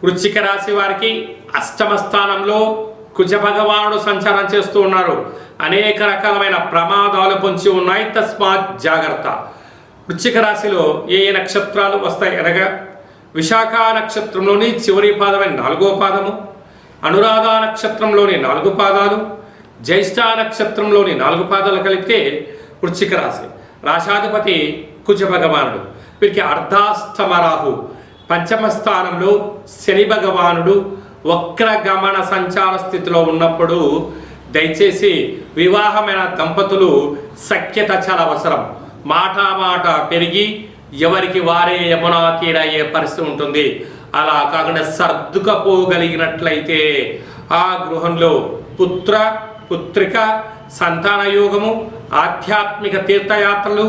వృశ్చిక రాశి వారికి అష్టమ స్థానంలో కుజ భగవానుడు సంచారం చేస్తూ ఉన్నారు. అనేక రకాలమైన ప్రమాదాలు పొంచి ఉన్నాయి, తస్మాత్ జాగ్రత్త. వృశ్చిక రాశిలో ఏ నక్షత్రాలు వస్తాయి అనగా విశాఖ నక్షత్రంలోని చివరి పాదమైన 4వ పాదము, అనురాధ నక్షత్రంలోని 4 పాదాలు, జ్యేష్ఠ నక్షత్రంలోని 4 పాదాలు కలిపితే వృశ్చిక రాశి. రాశాధిపతి కుజ భగవానుడు. వీరికి అర్ధాష్టమ రాహు. పంచమ స్థానంలో శని భగవానుడు వక్రగమన సంచార స్థితిలో ఉన్నప్పుడు దయచేసి వివాహమైన దంపతులు సఖ్యత చాలా అవసరం. మాట పెరిగి ఎవరికి వారే యమునా తీరయ్యే పరిస్థితి ఉంటుంది. అలా కాకుండా సర్దుకపోగలిగినట్లయితే ఆ గృహంలో పుత్ర పుత్రిక సంతాన యోగము, ఆధ్యాత్మిక తీర్థయాత్రలు,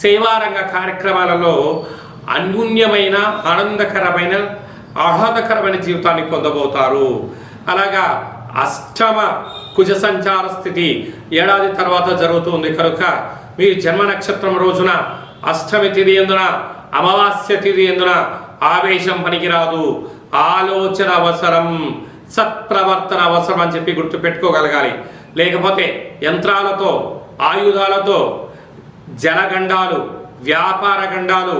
సేవారంగ కార్యక్రమాలలో అన్యూన్యమైన ఆనందకరమైన ఆహ్లాదకరమైన జీవితాన్ని పొందబోతారు. అలాగా అష్టమ కుజ సంచార స్థితి ఏడాది తర్వాత జరుగుతుంది కనుక మీ జన్మ నక్షత్రం రోజున అష్టమి తిథి ఎందున అమావాస్య తిథి ఎందున ఆవేశం పనికిరాదు, ఆలోచన అవసరం, సత్ప్రవర్తన అవసరం అని చెప్పి గుర్తుపెట్టుకోగలగాలి. లేకపోతే యంత్రాలతో, ఆయుధాలతో జలగండాలు, వ్యాపార గండాలు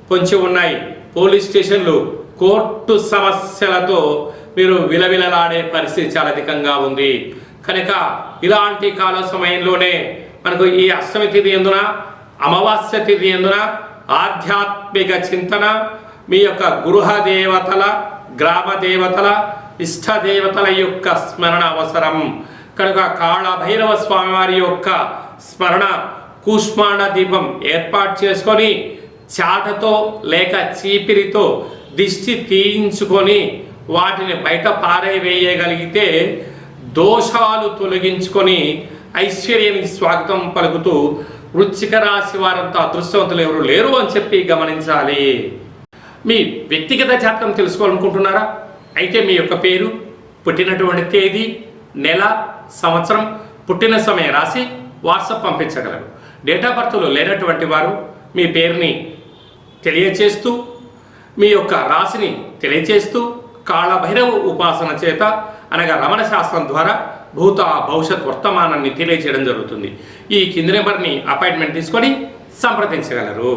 పొంచి ఉన్నాయి. పోలీస్ స్టేషన్లు, కోర్టు సమస్యలతో మీరు విలవిలలాడే పరిస్థితి చాలా అధికంగా ఉంది. కనుక ఇలాంటి కాల సమయంలోనే మనకు ఈ అష్టమి తిథి ఎందున అమావాస్య తిథి ఎందున ఆధ్యాత్మిక చింతన, మీ యొక్క గృహ దేవతల, గ్రామ దేవతల, ఇష్ట దేవతల యొక్క స్మరణ అవసరం. కనుక కాళభైరవ స్వామివారి యొక్క స్మరణ, కూష్మాండ దీపం ఏర్పాటు చేసుకొని చాటతో లేక చీపిరితో దిష్టి తీయించుకొని వాటిని బయట పారేవేయగలిగితే దోషాలు తొలగించుకొని ఐశ్వర్యానికి స్వాగతం పలుకుతూ వృశ్చిక రాశి వారంతా అదృష్టవంతులు ఎవరు లేరు అని చెప్పి గమనించాలి. మీ వ్యక్తిగత జాతకం తెలుసుకోవాలనుకుంటున్నారా? అయితే మీ యొక్క పేరు, పుట్టినటువంటి తేదీ, నెల, సంవత్సరం, పుట్టిన సమయం రాసి వాట్సాప్ పంపించగలరు. డేట్ ఆఫ్ బర్త్లో లేనటువంటి వారు మీ పేరుని తెలియచేస్తూ, మీ యొక్క రాశిని తెలియచేస్తూ కాళభైరవ ఉపాసన చేత అనగా రమణ శాస్త్రం ద్వారా భూత భవిష్యత్ వర్తమానాన్ని తెలియచేయడం జరుగుతుంది. ఈ కింది నెంబర్ని అపాయింట్మెంట్ తీసుకొని సంప్రదించగలరు.